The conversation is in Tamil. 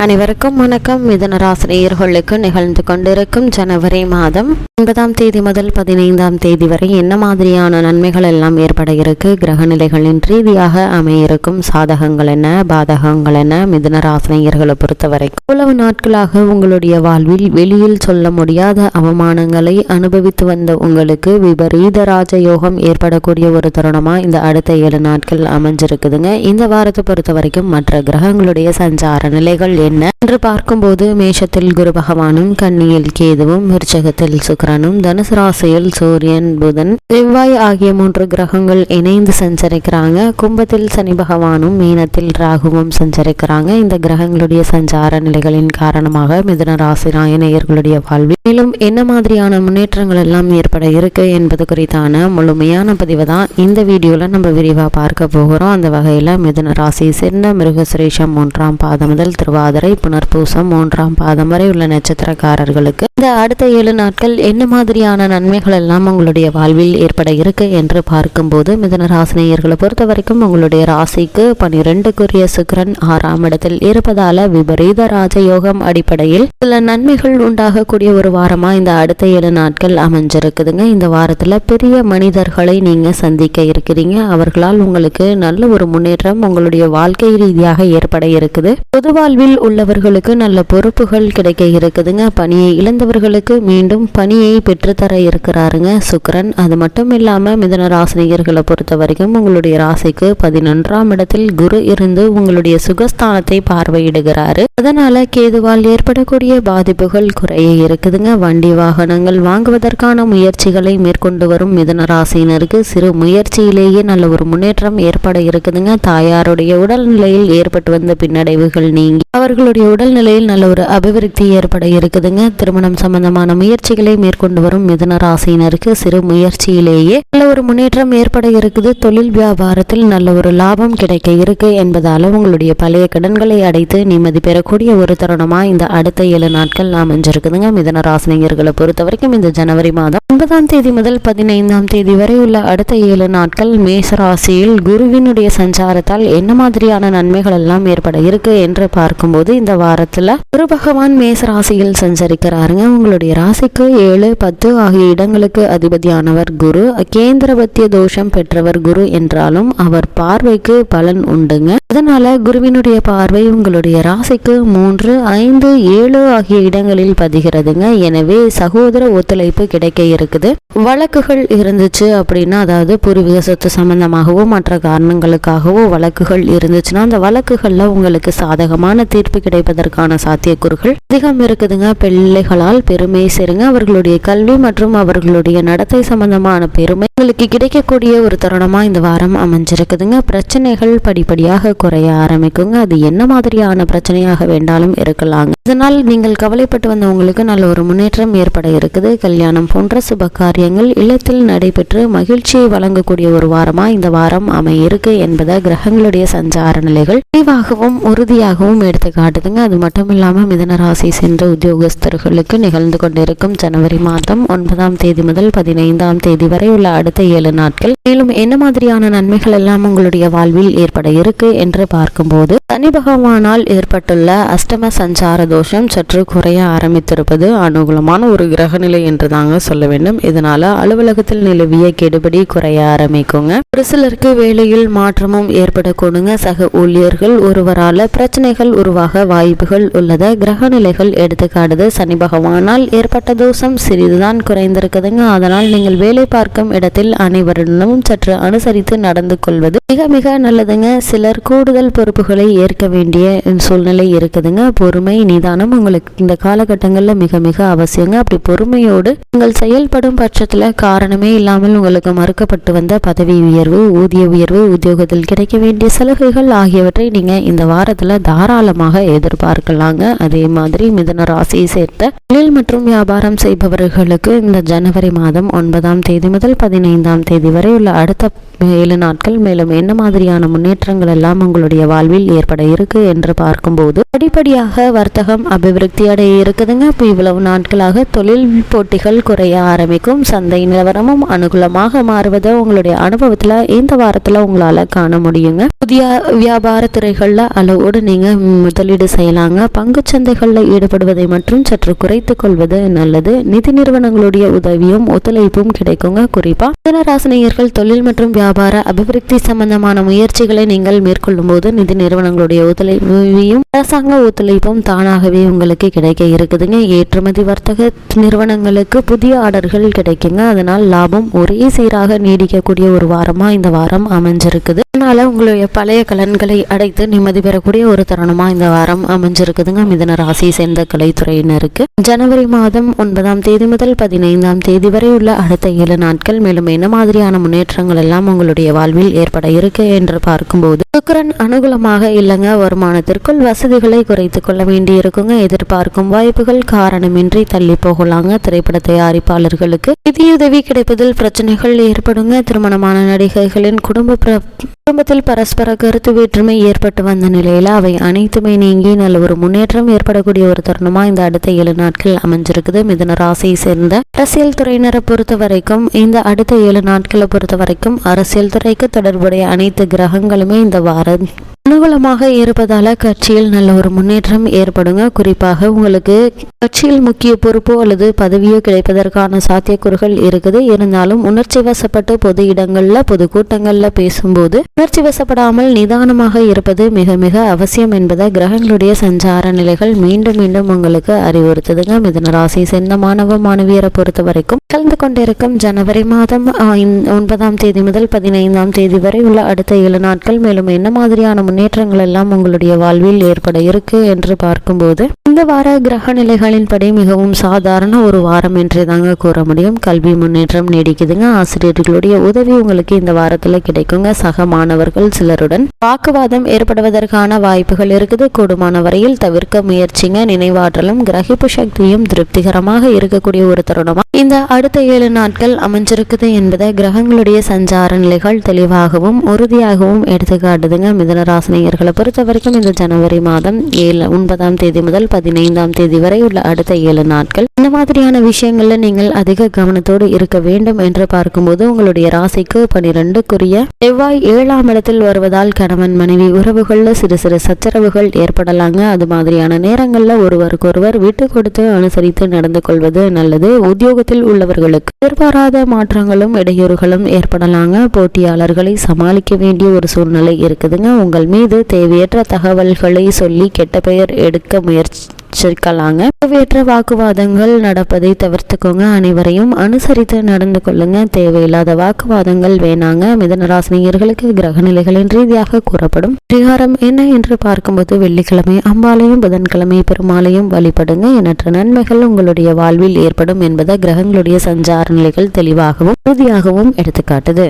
அனைவருக்கும் வணக்கம். மிதுன ராசி நேயர்களுக்கு நிகழ்ந்து கொண்டிருக்கும் ஜனவரி மாதம் 9ஆம் தேதி முதல் 15ஆம் தேதி வரை என்ன மாதிரியான நன்மைகள் எல்லாம் ஏற்பட இருக்கு, கிரக நிலைகளின் ரீதியாக அமையிருக்கும் சாதகங்கள் என்ன, பாதகங்கள் என்ன, மிதுன ராசி நேயர்களை பொறுத்தவரைக்கும் இவ்வளவு நாட்களாக உங்களுடைய வாழ்வில் வெளியில் சொல்ல முடியாத அவமானங்களை அனுபவித்து வந்த உங்களுக்கு விபரீத ராஜயோகம் ஏற்படக்கூடிய ஒரு தருணமா இந்த அடுத்த 7 நாட்கள் அமைஞ்சிருக்குதுங்க. இந்த வாரத்தை பொறுத்த வரைக்கும் மற்ற கிரகங்களுடைய சஞ்சார நிலைகள் என்ன என்று பார்க்கும்போது மேஷத்தில் குரு பகவானும், கன்னியில் கேதுவும், விருச்சகத்தில் சுக்கிரனும், தனுசு ராசியில் சூரியன், புதன், செவ்வாய் ஆகிய 3 கிரகங்கள் இணைந்து சஞ்சரிக்கிறாங்க. கும்பத்தில் சனி பகவானும், மீனத்தில் ராகுவும் சஞ்சரிக்கிறாங்க. இந்த கிரகங்களுடைய சஞ்சார நிலைகளின் காரணமாக மிதுன ராசி நேயர்களுடைய வாழ்வில் மேலும் என்ன மாதிரியான முன்னேற்றங்கள் எல்லாம் ஏற்பட இருக்கு என்பது குறித்தான முழுமையான பதிவை தான் இந்த வீடியோல நம்ம விரிவா பார்க்க போகிறோம். அந்த வகையில மிதுன ராசி சேர்ந்த மிருகசுரேஷம் 1ஆம் பாதம் முதல் திருவாதிரை, புனர்பூசம் 3ஆம் பாதம் வரை உள்ள நட்சத்திரக்காரர்களுக்கு இந்த அடுத்த 7 நாட்கள் என்ன மாதிரியான நன்மைகள் எல்லாம் உங்களுடைய வாழ்வில் ஏற்பட இருக்கு என்று பார்க்கும்போது மிதுன ராசி நேயர்களை பொறுத்த வரைக்கும் உங்களுடைய ராசிக்கு 12க்குரிய சுக்கிரன் 6ஆம் இடத்தில் இருப்பதால விபரீத ராஜயோகம் அடிப்படையில் சில நன்மைகள் உண்டாகக்கூடிய ஒரு வாரமா இந்த அடுத்த 7 நாட்கள் அமைஞ்சிருக்குதுங்க. இந்த வாரத்துல பெரிய மனிதர்களை நீங்க சந்திக்க இருக்கிறீங்க. அவர்களால் உங்களுக்கு நல்ல ஒரு முன்னேற்றம் உங்களுடைய வாழ்க்கை ரீதியாக ஏற்பட இருக்குது. பொது வாழ்வில் உள்ளவர்களுக்கு நல்ல பொறுப்புகள் கிடைக்க இருக்குதுங்க. பணியை இழந்தவர்களுக்கு மீண்டும் பணியை பெற்றுத்தர இருக்கிறாருங்க சுக்கிரன். அது மட்டும் இல்லாம மிதுன ராசினியர்களை பொறுத்த வரைக்கும் உங்களுடைய ராசிக்கு 11ஆம் இடத்தில் குரு இருந்து உங்களுடைய சுகஸ்தானத்தை பார்வையிடுகிறாரு. அதனால கேதுவால் ஏற்படக்கூடிய பாதிப்புகள் குறைய இருக்குதுங்க. வண்டி வாகனங்கள் வாங்குவதற்கான முயற்சிகளை மேற்கொண்டு வரும் மிதுன ராசியினருக்கு சிறு முயற்சியிலேயே நல்ல ஒரு முன்னேற்றம் ஏற்பட இருக்குதுங்க. தாயாருடைய உடல்நிலையில் ஏற்பட்டு வந்த பின்னடைவுகள் நீங்கி அவர்களுடைய உடல்நிலையில் நல்ல ஒரு அபிவிருத்தி ஏற்பட இருக்குதுங்க. திருமணம் சம்பந்தமான முயற்சிகளை மேற்கொண்டு வரும் மிதுன ராசியினருக்கு சிறு முயற்சியிலேயே நல்ல ஒரு முன்னேற்றம் ஏற்பட இருக்குது. தொழில் வியாபாரத்தில் நல்ல ஒரு லாபம் கிடைக்க இருக்கு என்பதால உங்களுடைய பழைய கடன்களை அடைத்து நிம்மதி பெறக்கூடிய ஒரு தருணமா இந்த அடுத்த 7 நாட்கள் அமைஞ்சிருக்குதுங்க. மிதுன ராசினியர்களை பொறுத்த வரைக்கும் இந்த ஜனவரி மாதம் 9ஆம் தேதி முதல் 15ஆம் தேதி வரை உள்ள அடுத்த 7 நாட்கள் மேஷ ராசியில் குருவினுடைய சஞ்சாரத்தால் என்ன மாதிரியான நன்மைகள் எல்லாம் ஏற்பட இருக்கு என்று பார்க்கும்போது இந்த வாரத்துல குரு பகவான் மேஷ ராசியில் சஞ்சரிக்கிறாருங்க. உங்களுடைய ராசிக்கு 7, 10 ஆகிய இடங்களுக்கு அதிபதியானவர் குரு. கேந்திரபத்திய தோஷம் பெற்றவர் குரு என்றாலும் அவர் பார்வைக்கு பலன் உண்டுங்க. அதனால குருவினுடைய பார்வை உங்களுடைய ராசிக்கு 3, 5, 7 ஆகிய இடங்களில் பதிகிறதுங்க. எனவே சகோதர ஒத்துழைப்பு கிடைக்க இருக்குது. வழக்குகள் இருந்துச்சு அப்படின்னா, அதாவது பூர்வீக சொத்து சம்பந்தமாகவோ மற்ற காரணங்களுக்காகவோ வழக்குகள் இருந்துச்சுன்னா அந்த வழக்குகள்ல உங்களுக்கு சாதகமான தீர்ப்பு கிடைப்பதற்கான சாத்தியக்கூறுகள் அதிகம் இருக்குதுங்க. பிள்ளைகளால் பெருமை சேருங்க. அவர்களுடைய கல்வி மற்றும் அவர்களுடைய நடத்தை சம்பந்தமான பெருமை உங்களுக்கு கிடைக்கக்கூடிய ஒரு தருணமா இந்த வாரம் அமைஞ்சிருக்குதுங்க. பிரச்சனைகள் படிப்படியாக குறைய ஆரம்பிக்குங்க. அது என்ன மாதிரியான பிரச்சனையாக வேண்டாலும் இருக்கலாங்க. இதனால் நீங்கள் கவலைப்பட்டு வந்தவங்களுக்கு நல்ல ஒரு முன்னேற்றம் ஏற்பட இருக்குது. கல்யாணம் போன்ற சுப காரியங்கள் இல்லத்தில் நடைபெற்று மகிழ்ச்சியை வழங்கக்கூடிய ஒரு வாரமா இந்த வாரம் அமையிருக்கு என்பதை கிரகங்களுடைய சஞ்சார நிலைகள் தெளிவாகவும் உறுதியாகவும் எடுத்து காட்டுதுங்க. அது மட்டும் இல்லாம மிதுன ராசி சென்ற உத்தியோகஸ்தர்களுக்கு நிகழ்ந்து கொண்டிருக்கும் ஜனவரி மாதம் 9ஆம் தேதி முதல் 15ஆம் தேதி வரை உள்ள அடுத்த 7 நாட்கள் மேலும் என்ன மாதிரியான நன்மைகள் எல்லாம் உங்களுடைய வாழ்வில் ஏற்பட இருக்கு என்று பார்க்கும்போது சனி பகவானால் ஏற்பட்டுள்ள அஷ்டம சஞ்சார தோஷம் சற்று குறைய ஆரம்பித்திருப்பது அனுகூலமான ஒரு கிரகநிலை என்று தாங்க சொல்ல வேண்டும். இதனால அலுவலகத்தில் நிலவிய கெடுபடி குறைய ஆரம்பிக்குங்க. ஒரு சிலருக்கு வேலையில் மாற்றமும் ஏற்படக்கூடுங்க. சக ஊழியர்கள் ஒருவரால பிரச்சனைகள் உருவாக வாய்ப்புகள் உள்ளத கிரகநிலைகள் எடுத்து காட்டுது. சனி பகவானால் ஏற்பட்ட தோஷம் சிறிதுதான் குறைந்திருக்குதுங்க. அதனால் நீங்கள் வேலை பார்க்கும் இடத்தில் அனைவரிடமும் சற்று அனுசரித்து நடந்து கொள்வது மிக மிக நல்லதுங்க. சிலர் கூடுதல் பொறுப்புகளை ஏற்க வேண்டிய சூழ்நிலை இருக்குதுங்க. பொறுமை நிதானம் உங்களுக்கு இந்த காலகட்டங்களில் மிக மிக அவசியங்க. அப்படி பொறுமையோடு நீங்கள் செயல்படும் பட்சத்துல காரணமே இல்லாமல் உங்களுக்கு மறுக்கப்பட்டு வந்த பதவி உயர்வு, ஊதிய உயர்வு, உத்தியோகத்தில் கிடைக்க வேண்டிய சலுகைகள் ஆகியவற்றை நீங்க இந்த வாரத்துல தாராளமாக எதிர்பார்க்கலாங்க. அதே மாதிரி மிதுன ராசியை சேர்த்த தொழில் மற்றும் வியாபாரம் செய்பவர்களுக்கு இந்த ஜனவரி மாதம் 9ஆம் தேதி முதல் 15ஆம் தேதி வரை உள்ள அடுத்த 7 நாட்கள் மேலும் என்ன மாதிரியான முன்னேற்றங்கள் எல்லாம் உங்களுடைய வாழ்வில் ஏற்பட இருக்கு என்று பார்க்கும்போது படிப்படியாக வர்த்தகம் அபிவிருத்தி அடைய இருக்குதுங்க. இப்போ இவ்வளவு நாட்களாக தொழில் போட்டிகள் குறைய ஆரம்பிக்கும், சந்தை நிலவரமும் அனுகூலமாக மாறுவதை உங்களுடைய அனுபவத்துல இந்த வாரத்துல உங்களால காண முடியுங்க. புதிய வியாபார துறைகள்ல அளவோடு நீங்க முதலீடு செய்யலாங்க. பங்கு சந்தைகள்ல ஈடுபடுவதை மற்றும் சற்று குறைத்துக் கொள்வது நல்லது. நிதி நிறுவனங்களுடைய உதவியும் ஒத்துழைப்பும் கிடைக்குங்க. குறிப்பா மிதுனராசினியர்கள் தொழில் மற்றும் வியாபார அபிவிருத்தி சம்பந்தமான முயற்சிகளை நீங்கள் மேற்கொள்ளும் போது நிதி நிறுவனங்களுடைய ஒத்துழைப்பையும் அரசாங்க ஒத்துழைப்பும் தானாகவே உங்களுக்கு கிடைக்க இருக்குதுங்க. ஏற்றுமதி வர்த்தக நிறுவனங்களுக்கு புதிய ஆர்டர்கள் கிடைக்குங்க. அதனால் லாபம் ஒரே சீராக நீடிக்கக்கூடிய ஒரு வாரமா இந்த வாரம் அமைஞ்சிருக்குது. அதனால உங்களுடைய பழைய கலன்களை அடைத்து நிம்மதி பெறக்கூடிய ஒரு தருணமா இந்த வாரம் அமைஞ்சிருக்குதுங்க. மிதுன ராசி சேர்ந்த கலைத்துறையினருக்கு ஜனவரி மாதம் 9ஆம் தேதி முதல் 15ஆம் தேதி வரை உள்ள அடுத்த 7 நாட்கள் மேலும் என்ன மாதிரியான முன்னேற்றங்கள் எல்லாம் உங்களுடைய வாழ்வில் ஏற்பட இருக்கு என்று பார்க்கும்போது சுக்கிரன் அனுகூலமாக இல்லைங்க. வருமானத்திற்குள் வசதிகளை குறைத்துக் கொள்ள வேண்டி இருக்குங்க. எதிர்பார்க்கும் வாய்ப்புகள் காரணமின்றி தள்ளி போகலாங்க. திரைப்பட தயாரிப்பாளர்களுக்கு நிதியுதவி கிடைப்பதில் பிரச்சனைகள் ஏற்படுங்க. திருமணமான நடிகைகளின் குடும்பத்தில் பரஸ்பர கருத்து வேற்றுமை ஏற்பட்டு வந்த நிலையில அவை அனைத்துமே நீங்கி நல்ல ஒரு முன்னேற்றம் ஏற்படக்கூடிய ஒரு தருணமா இந்த அடுத்த 7 நாட்கள் அமைஞ்சிருக்குது. மிதுன ராசியை சேர்ந்த அரசியல் துறையினரை பொறுத்த வரைக்கும் இந்த அடுத்த 7 நாட்களை பொறுத்த வரைக்கும் அரசியல் துறைக்கு தொடர்புடைய அனைத்து கிரகங்களுமே இந்த வாரம் அனுகூலமாக இருப்பதால கட்சியில் நல்ல ஒரு முன்னேற்றம் ஏற்படுங்க. குறிப்பாக உங்களுக்கு கட்சியில் முக்கிய பொறுப்போ அல்லது பதவியோ கிடைப்பதற்கான சாத்தியக்கூறுகள் இருக்குது. இருந்தாலும் உணர்ச்சி வசப்பட்டு பொது இடங்கள்ல பொது கூட்டங்கள்ல பேசும்போது உணர்ச்சி வசப்படாமல் நிதானமாக இருப்பது மிக மிக அவசியம் என்பதை கிரகங்களுடைய சஞ்சார நிலைகள் மீண்டும் மீண்டும் உங்களுக்கு அறிவுறுத்துதுங்க. மிதுன ராசி சேர்ந்த மாணவ மாணவியரை பொறுத்த வரைக்கும் கலந்து கொண்டிருக்கும் ஜனவரி மாதம் 9ஆம் தேதி முதல் 15ஆம் தேதி வரை உள்ள அடுத்த 7 நாட்கள் மேலும் என்ன மாதிரியான முன்னேற்றங்கள் எல்லாம் உங்களுடைய வாழ்வில் ஏற்பட இருக்கு என்று பார்க்கும்போது இந்த வார கிரக நிலைகளின்படி மிகவும் சாதாரண ஒரு வாரம் என்று தாங்க கூற முடியும். கல்வி முன்னேற்றம் நீடிக்குதுங்க. ஆசிரியர்களுடைய உதவி உங்களுக்கு இந்த வாரத்துல கிடைக்குங்க. சக மாணவர்கள் சிலருடன் வாக்குவாதம் ஏற்படுவதற்கான வாய்ப்புகள் இருக்குது. கூடுமான வரையில் தவிர்க்க முயற்சிங்க. நினைவாற்றலும் கிரகிப்பு சக்தியும் திருப்திகரமாக இருக்கக்கூடிய ஒரு தருணமா இந்த அடுத்த 7 நாட்கள் அமைஞ்சிருக்குது என்பதை கிரகங்களுடைய சஞ்சார நிலைகள் தெளிவாகவும் உறுதியாகவும் எடுத்துக்காட்டுதுங்க. மிதுன ராசினியர்களை பொறுத்த வரைக்கும் இந்த ஜனவரி மாதம் 9ஆம் தேதி முதல் 15ஆம் தேதி வரை உள்ள அடுத்த 7 நாட்கள் இந்த மாதிரியான விஷயங்கள்ல நீங்கள் அதிக கவனத்தோடு இருக்க வேண்டும் என்று பார்க்கும்போது உங்களுடைய ராசிக்கு 12க்குரிய செவ்வாய் 7ஆம் இடத்தில் வருவதால் கணவன் மனைவி உறவுகள்ல சிறு சிறு சச்சரவுகள் ஏற்படலாங்க. அது மாதிரியான நேரங்கள்ல ஒருவருக்கொருவர் விட்டு கொடுத்து அனுசரித்து நடந்து கொள்வது நல்லது. உத்தியோகத்தில் உள்ளவர்களுக்கு எதிர்பாராத மாற்றங்களும் இடையூறுகளும் ஏற்படலாங்க. போட்டியாளர்களை சமாளிக்க வேண்டிய ஒரு சூழ்நிலை இருக்குதுங்க. உங்கள் மீது தேவையற்ற தகவல்களை சொல்லி கெட்ட பெயர் எடுக்க முயற்சிக்கலாங்க. தேவையற்ற வாக்குவாதங்கள் நடப்பதை தவிர்த்துக்கோங்க. அனைவரையும் அனுசரித்து நடந்து கொள்ளுங்க. தேவையில்லாத வாக்குவாதங்கள் வேணாங்க. மிதுன ராசினியர்களுக்கு கிரக நிலைகளின் ரீதியாக கூறப்படும் பரிகாரம் என்ன என்று பார்க்கும்போது வெள்ளிக்கிழமை அம்பாலையும் புதன்கிழமை பெருமாளையும் வழிபடுங்க. எண்ணற்ற நன்மைகள் உங்களுடைய வாழ்வில் ஏற்படும் என்பதை கிரகங்களுடைய சஞ்சார நிலைகள் தெளிவாகவும் உறுதியாகவும் எடுத்துக்காட்டுது.